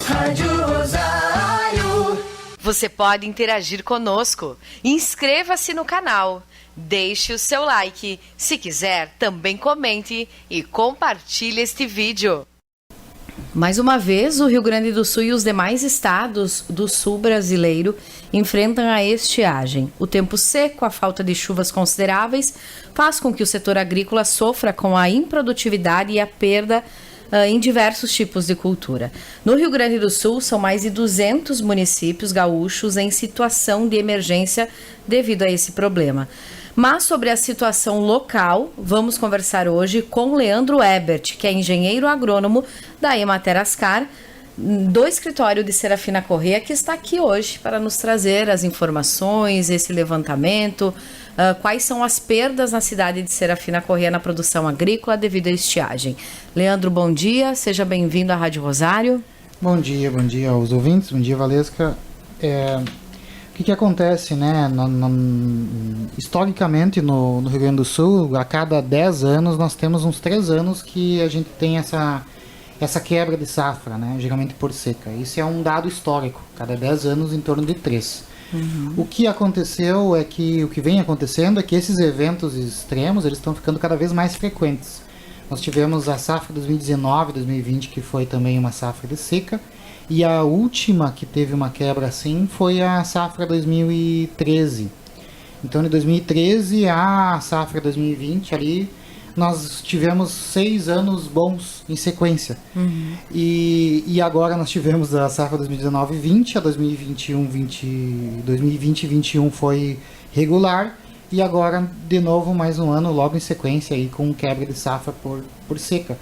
Rádio Rosário. Você pode interagir conosco. Inscreva-se no canal. Deixe o seu like. Se quiser, também comente e compartilhe este vídeo. Mais uma vez, o Rio Grande do Sul e os demais estados do sul brasileiro enfrentam a estiagem. O tempo seco, a falta de chuvas consideráveis, faz com que o setor agrícola sofra com a improdutividade e a perda em diversos tipos de cultura. No Rio Grande do Sul, são mais de 200 municípios gaúchos em situação de emergência devido a esse problema. Mas sobre a situação local, vamos conversar hoje com Leandro Ebert, que é engenheiro agrônomo da Emater Ascar, do escritório de Serafina Corrêa, que está aqui hoje para nos trazer as informações, esse levantamento, quais são as perdas na cidade de Serafina Corrêa na produção agrícola devido à estiagem. Leandro, bom dia, seja bem-vindo à Rádio Rosário. Bom dia aos ouvintes, bom dia, Valesca. O que acontece, né? Historicamente no Rio Grande do Sul, a cada 10 anos, nós temos uns 3 anos que a gente tem essa quebra de safra, né? Geralmente por seca. Isso é um dado histórico, cada 10 anos em torno de 3. Uhum. O que aconteceu é que, o que vem acontecendo é que esses eventos extremos, eles estão ficando cada vez mais frequentes. Nós tivemos a safra 2019-2020, que foi também uma safra de seca, e a última que teve uma quebra assim foi a safra 2013. Então, de 2013 a safra 2020, ali nós tivemos 6 anos bons em sequência. Uhum. E agora nós tivemos a safra 2019-20, a 2020-21 foi regular, e agora de novo mais um ano logo em sequência aí, com quebra de safra por seca.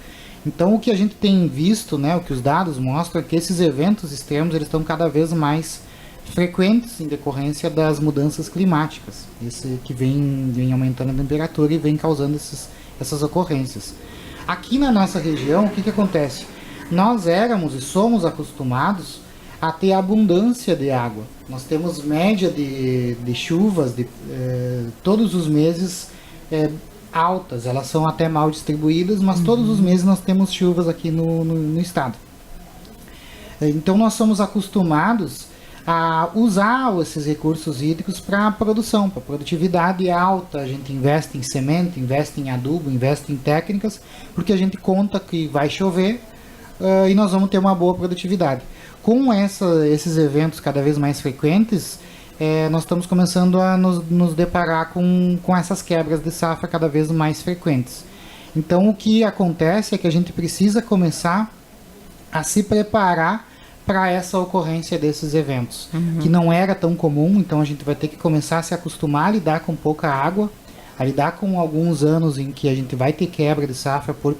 Então o que a gente tem visto, né, o que os dados mostram é que esses eventos extremos eles estão cada vez mais frequentes em decorrência das mudanças climáticas, esse que vem aumentando a temperatura e vem causando essas ocorrências. Aqui na nossa região, o que acontece? Nós éramos e somos acostumados a ter abundância de água. Nós temos média de chuvas todos os meses altas, elas são até mal distribuídas, mas todos os meses nós temos chuvas aqui no estado. Então nós somos acostumados a usar esses recursos hídricos para produção, para produtividade alta. A gente investe em semente, investe em adubo, investe em técnicas, porque a gente conta que vai chover e nós vamos ter uma boa produtividade. Com esses eventos cada vez mais frequentes, nós estamos começando a nos deparar com essas quebras de safra cada vez mais frequentes. Então o que acontece é que a gente precisa começar a se preparar para essa ocorrência desses eventos, que não era tão comum. Então a gente vai ter que começar a se acostumar a lidar com pouca água, a lidar com alguns anos em que a gente vai ter quebra de safra por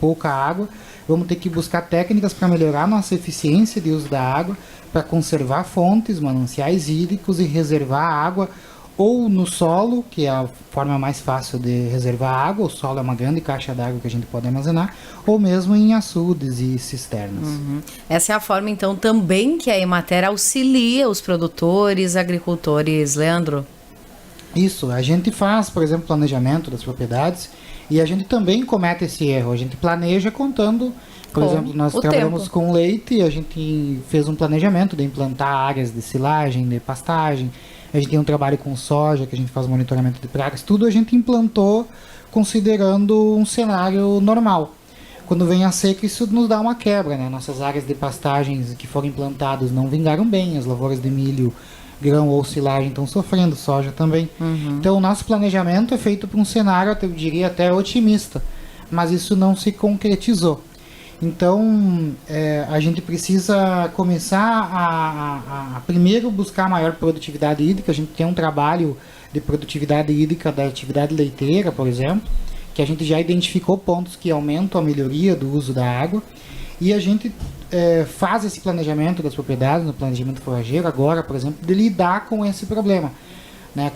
pouca água. Vamos ter que buscar técnicas para melhorar nossa eficiência de uso da água, para conservar fontes, mananciais hídricos e reservar água ou no solo, que é a forma mais fácil de reservar água. O solo é uma grande caixa d'água que a gente pode armazenar, ou mesmo em açudes e cisternas. Essa é a forma, então, também que a Emater auxilia os produtores, agricultores, Leandro? Isso, a gente faz, por exemplo, planejamento das propriedades, e a gente também comete esse erro. A gente planeja contando, por exemplo, nós trabalhamos com leite, e a gente fez um planejamento de implantar áreas de silagem, de pastagem. A gente tem um trabalho com soja, que a gente faz monitoramento de pragas. Tudo a gente implantou considerando um cenário normal. Quando vem a seca, isso nos dá uma quebra, né? Nossas áreas de pastagens que foram implantadas não vingaram bem, as lavouras de milho, grão ou silagem estão sofrendo, soja também. Então o nosso planejamento é feito para um cenário, eu diria até otimista, mas isso não se concretizou. Então a gente precisa começar a primeiro buscar maior produtividade hídrica. A gente tem um trabalho de produtividade hídrica da atividade leiteira, por exemplo, que a gente já identificou pontos que aumentam a melhoria do uso da água, e a gente faz esse planejamento das propriedades, no planejamento forrageiro agora, por exemplo, de lidar com esse problema, né,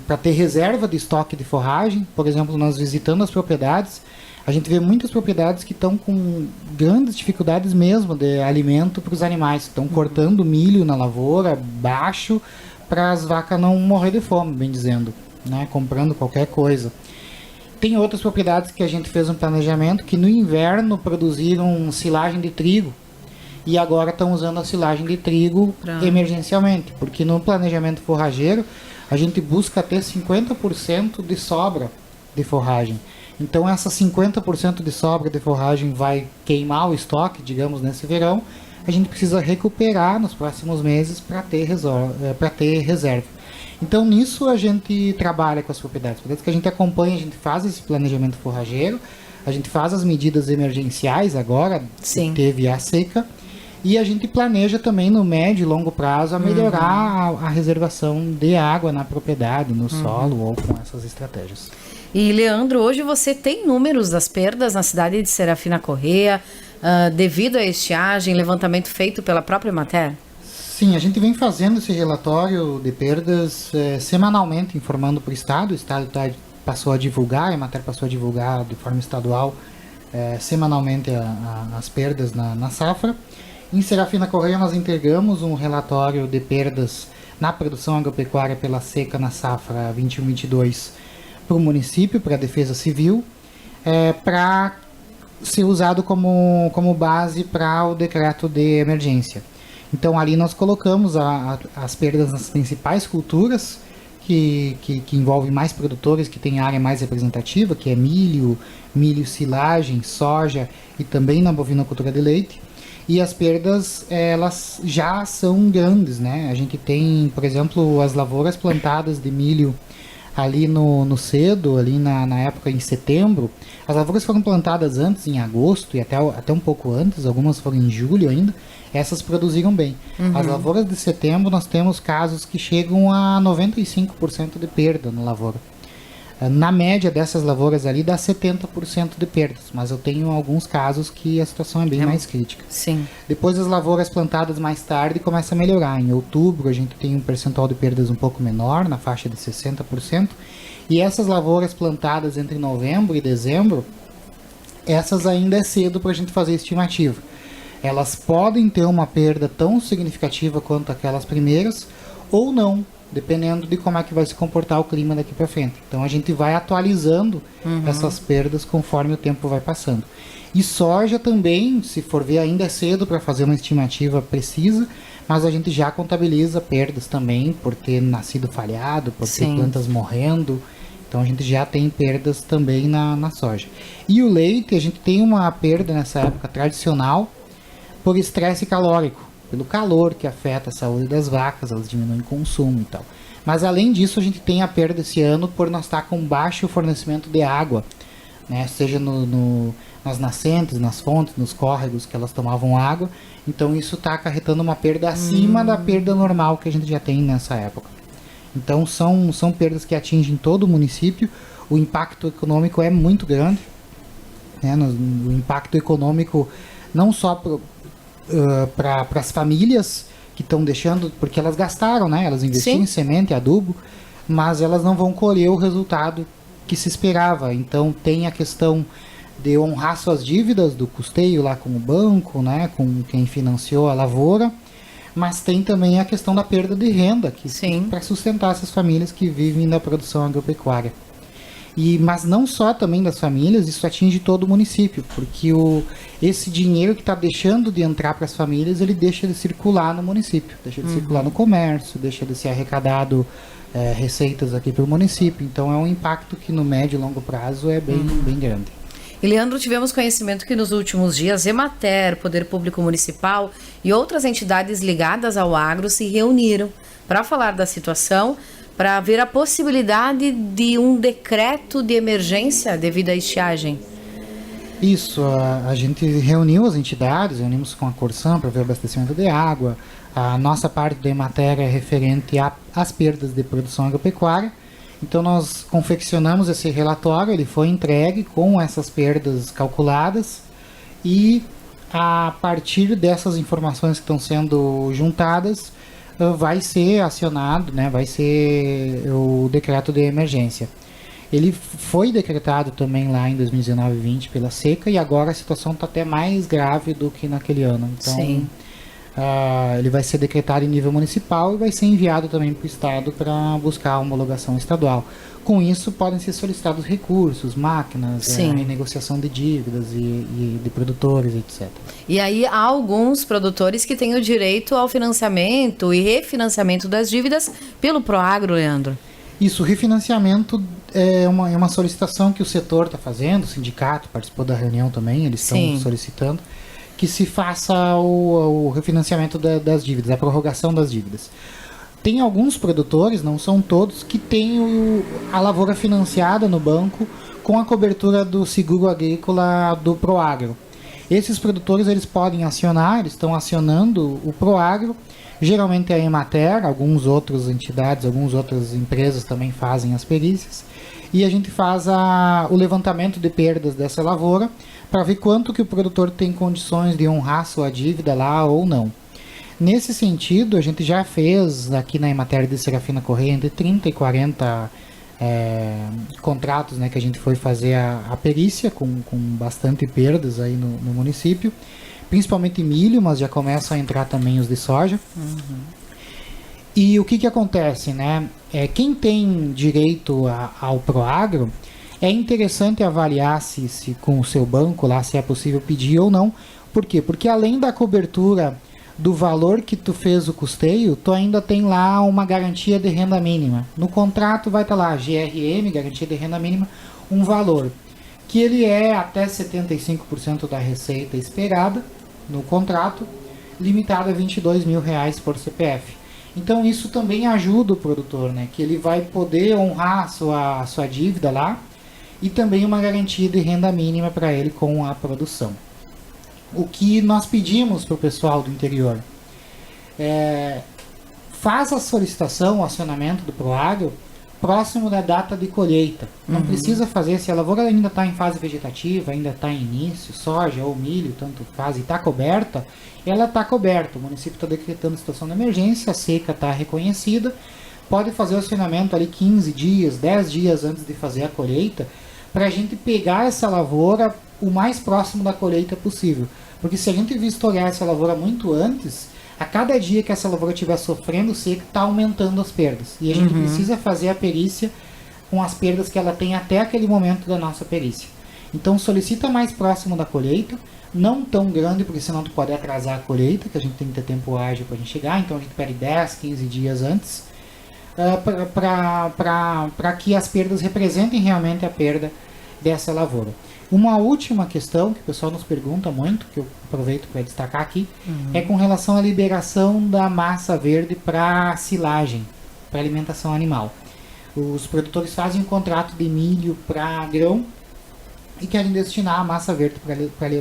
para ter reserva de estoque de forragem. Por exemplo, nós visitando as propriedades, a gente vê muitas propriedades que estão com grandes dificuldades mesmo de alimento para os animais, estão cortando milho na lavoura baixo para as vacas não morrer de fome, bem dizendo, né, comprando qualquer coisa. Tem outras propriedades que a gente fez um planejamento que no inverno produziram silagem de trigo, e agora estão usando a silagem de trigo emergencialmente, porque no planejamento forrageiro a gente busca ter 50% de sobra de forragem. Então essa 50% de sobra de forragem vai queimar o estoque, digamos, nesse verão. A gente precisa recuperar nos próximos meses para ter reserva. Então nisso a gente trabalha com as propriedades. Por isso que a gente acompanha, a gente faz esse planejamento forrageiro, a gente faz as medidas emergenciais agora, que teve a seca, e a gente planeja também no médio e longo prazo a melhorar a reservação de água na propriedade, no solo ou com essas estratégias. E Leandro, hoje você tem números das perdas na cidade de Serafina Corrêa, devido à estiagem, levantamento feito pela própria Emater? Sim, a gente vem fazendo esse relatório de perdas semanalmente, informando para o Estado. O Estado passou a divulgar, a Emater passou a divulgar de forma estadual semanalmente as perdas na safra. Em Serafina Corrêa nós entregamos um relatório de perdas na produção agropecuária pela seca na safra 21-22 para o município, para a Defesa Civil, para ser usado como base para o decreto de emergência. Então ali nós colocamos as perdas nas principais culturas que envolvem mais produtores, que tem área mais representativa, que é milho, silagem, soja e também na bovinocultura de leite. E as perdas, elas já são grandes, né? A gente tem, por exemplo, as lavouras plantadas de milho ali no cedo, ali na época em setembro. As lavouras foram plantadas antes, em agosto, e até um pouco antes, algumas foram em julho ainda. Essas produziram bem. As lavouras de setembro, nós temos casos que chegam a 95% de perda na lavoura. Na média dessas lavouras ali dá 70% de perdas, mas eu tenho alguns casos que a situação é bem mais crítica. Sim. Depois as lavouras plantadas mais tarde começa a melhorar. Em outubro a gente tem um percentual de perdas um pouco menor, na faixa de 60%. E essas lavouras plantadas entre novembro e dezembro, essas ainda é cedo para a gente fazer estimativa. Elas podem ter uma perda tão significativa quanto aquelas primeiras, ou não, dependendo de como é que vai se comportar o clima daqui para frente. Então a gente vai atualizando essas perdas conforme o tempo vai passando. E soja também, se for ver, ainda é cedo para fazer uma estimativa precisa, mas a gente já contabiliza perdas também por ter nascido falhado, por ter plantas morrendo. Então a gente já tem perdas também na soja. E o leite, a gente tem uma perda nessa época tradicional por estresse calórico, pelo calor que afeta a saúde das vacas, elas diminuem o consumo e tal. Mas além disso, a gente tem a perda esse ano por nós estar com baixo fornecimento de água, né? Seja nas nascentes, nas fontes, nos córregos que elas tomavam água. Então isso está acarretando uma perda acima da perda normal que a gente já tem nessa época. Então são perdas que atingem todo o município. O impacto econômico é muito grande, né? O impacto econômico não só para as famílias que estão deixando, porque elas gastaram, né? Elas investiram em semente, adubo, mas elas não vão colher o resultado que se esperava. Então tem a questão de honrar suas dívidas do custeio lá com o banco, né? Com quem financiou a lavoura, mas tem também a questão da perda de renda para sustentar essas famílias que vivem da produção agropecuária. Mas não só também das famílias, isso atinge todo o município, porque esse dinheiro que está deixando de entrar para as famílias, ele deixa de circular no município, deixa de circular no comércio, deixa de ser arrecadado receitas aqui para o município. Então é um impacto que no médio e longo prazo é bem grande. E Leandro, tivemos conhecimento que nos últimos dias Emater, Poder Público Municipal e outras entidades ligadas ao agro se reuniram para falar da situação, para ver a possibilidade de um decreto de emergência devido à estiagem. Isso, a gente reuniu as entidades, reunimos com a Corsan para ver o abastecimento de água. A nossa parte da Emater é referente às perdas de produção agropecuária. Então nós confeccionamos esse relatório, ele foi entregue com essas perdas calculadas e a partir dessas informações que estão sendo juntadas, vai ser acionado, né, vai ser o decreto de emergência. Ele foi decretado também lá em 2019 e 2020 pela seca e agora a situação está até mais grave do que naquele ano. Então ele vai ser decretado em nível municipal e vai ser enviado também para o Estado para buscar a homologação estadual. Com isso, podem ser solicitados recursos, máquinas, renegociação de dívidas e de produtores, etc. E aí há alguns produtores que têm o direito ao financiamento e refinanciamento das dívidas pelo Proagro, Leandro. Isso, o refinanciamento é uma solicitação que o setor está fazendo, o sindicato participou da reunião também, eles estão solicitando que se faça o refinanciamento das dívidas, a prorrogação das dívidas. Tem alguns produtores, não são todos, que têm a lavoura financiada no banco com a cobertura do seguro agrícola do Proagro. Esses produtores eles podem acionar, eles estão acionando o Proagro, geralmente a Emater, algumas outras entidades, algumas outras empresas também fazem as perícias, e a gente faz o levantamento de perdas dessa lavoura para ver quanto que o produtor tem condições de honrar sua dívida lá ou não. Nesse sentido, a gente já fez aqui na Emater de Serafina Correia entre 30 e 40 contratos, né, que a gente foi fazer a perícia com bastante perdas aí no município, principalmente milho, mas já começam a entrar também os de soja. E o que acontece, né? Quem tem direito ao Proagro, é interessante avaliar se com o seu banco lá se é possível pedir ou não. Por quê? Porque além da cobertura do valor que tu fez o custeio, tu ainda tem lá uma garantia de renda mínima. No contrato vai estar lá, GRM, garantia de renda mínima, um valor que ele é até 75% da receita esperada no contrato, limitado a R$22 mil por CPF. Então isso também ajuda o produtor, né? Que ele vai poder honrar a sua dívida lá e também uma garantia de renda mínima para ele com a produção. O que nós pedimos para o pessoal do interior faz a solicitação, o acionamento do Proagro próximo da data de colheita. Não precisa fazer, se a lavoura ainda está em fase vegetativa, ainda está em início, soja ou milho, tanto faz, e está coberta, ela está coberta. O município está decretando situação de emergência, a seca está reconhecida, pode fazer o acionamento ali 15 dias, 10 dias antes de fazer a colheita, para a gente pegar essa lavoura o mais próximo da colheita possível. Porque se a gente vistoriar essa lavoura muito antes, a cada dia que essa lavoura estiver sofrendo seca, está aumentando as perdas. E a gente precisa fazer a perícia com as perdas que ela tem até aquele momento da nossa perícia. Então solicita mais próximo da colheita, não tão grande, porque senão tu pode atrasar a colheita, que a gente tem que ter tempo ágil para a gente chegar, então a gente pede 10, 15 dias antes, para que as perdas representem realmente a perda dessa lavoura. Uma última questão que o pessoal nos pergunta muito, que eu aproveito para destacar aqui, é com relação à liberação da massa verde para silagem, para alimentação animal. Os produtores fazem um contrato de milho para grão e querem destinar a massa verde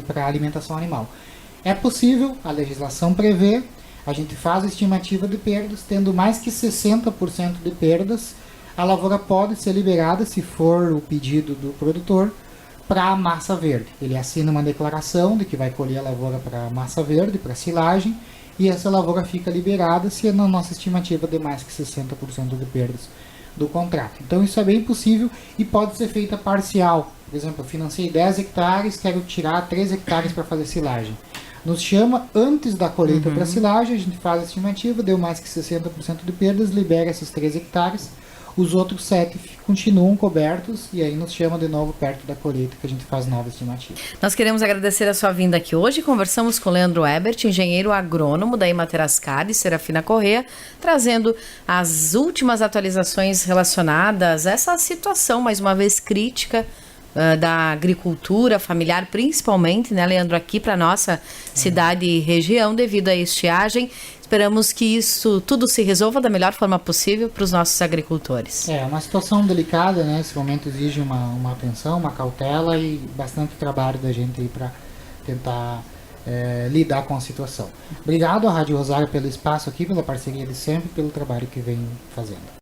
para alimentação animal. É possível, a legislação prevê, a gente faz a estimativa de perdas, tendo mais que 60% de perdas, a lavoura pode ser liberada, se for o pedido do produtor, para a massa verde. Ele assina uma declaração de que vai colher a lavoura para massa verde, para silagem, e essa lavoura fica liberada se na nossa estimativa de mais que 60% de perdas do contrato. Então isso é bem possível e pode ser feita parcial. Por exemplo, eu financei 10 hectares, quero tirar 3 hectares para fazer silagem. Nos chama antes da colheita para silagem, a gente faz a estimativa, deu mais que 60% de perdas, libera esses 3 hectares, os outros 7 continuam cobertos e aí nos chama de novo perto da colheita que a gente faz nova estimativa. Nós queremos agradecer a sua vinda aqui hoje. Conversamos com Leandro Ebert, engenheiro agrônomo da Emater Ascari, Serafina Correia, trazendo as últimas atualizações relacionadas a essa situação, mais uma vez, crítica da agricultura familiar, principalmente, né, Leandro, aqui para nossa cidade e região, devido à estiagem. Esperamos que isso tudo se resolva da melhor forma possível para os nossos agricultores. É uma situação delicada, né? Esse momento exige uma atenção, uma cautela e bastante trabalho da gente aí para tentar lidar com a situação. Obrigado à Rádio Rosário pelo espaço aqui, pela parceria de sempre, pelo trabalho que vem fazendo.